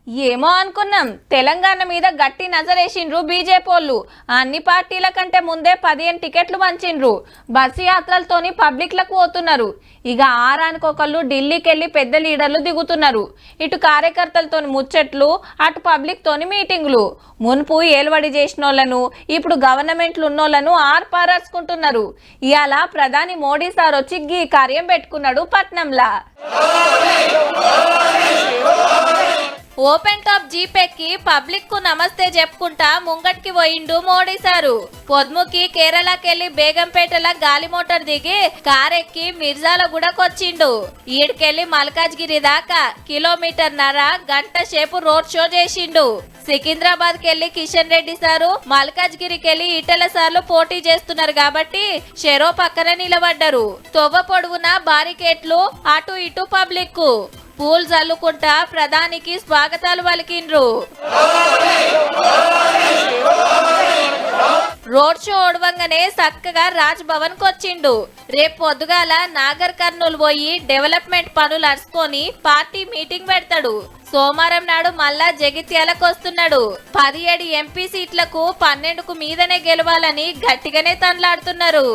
ఏమో అనుకున్నాం, తెలంగాణ మీద గట్టి నజరేసిండ్రు బీజేపీలు. అన్ని పార్టీల కంటే ముందే 15 టికెట్లు పంచిండ్రు. బస్సు యాత్రలతోని పబ్లిక్లకు పోతున్నారు. ఇక ఆరానికొకళ్ళు ఢిల్లీకి వెళ్ళి పెద్ద లీడర్లు దిగుతున్నారు. ఇటు కార్యకర్తలతో ముచ్చట్లు, అటు పబ్లిక్ తోని మీటింగులు. మున్పు ఏలువడి చేసినోళ్లను, ఇప్పుడు గవర్నమెంట్లు ఉన్నోళ్లను ఆర్పారాసుకుంటున్నారు. ఇవాళ ప్రధాని మోడీ సార్ వచ్చి ఈ కార్యం పెట్టుకున్నాడు పట్నంలా. ఓపెన్ టాప్ జీప్ ఎక్కి పబ్లిక్ కు నమస్తే చెప్పుకుంటా ముంగట్కి పోయిండు మోడీ సారు. పొద్దుముకి కేరళకెళ్లి బేగంపేటల గాలి మోటార్ దిగి కారెక్కి మిర్జాలగూడకొచ్చిండు. ఈడికెళ్లి మల్కాజ్గిరి దాకా కిలోమీటర్న్నర గంట సేపు రోడ్ షో చేసిండు. సికింద్రాబాద్ కెళ్లి కిషన్ రెడ్డి సారు, మల్కాజ్గిరికెళ్లి ఈటెల సార్లు పోటీ చేస్తున్నారు కాబట్టి షెరో పక్కన నిలబడ్డారు. తొవ్వ పొడవున బారికేట్లు, అటు ఇటు పబ్లిక్ పూల్ జల్లుకుంటా ప్రధానికి స్వాగతాలు పలికిండ్రు. రోడ్ షో ఓడవంగానే చక్కగా రాజ్ భవన్ కొచ్చిండు. రేపు పొద్దుగాల నాగర్ కర్నూలు పోయి డెవలప్మెంట్ పనులు అరుచుకొని పార్టీ మీటింగ్ పెడతాడు. సోమవారం నాడు మళ్ళా జగిత్యాలకు వస్తున్నాడు. 17 ఎంపీ సీట్లకు 12కు మీదనే గెలవాలని గట్టిగానే తనలాడుతున్నారు.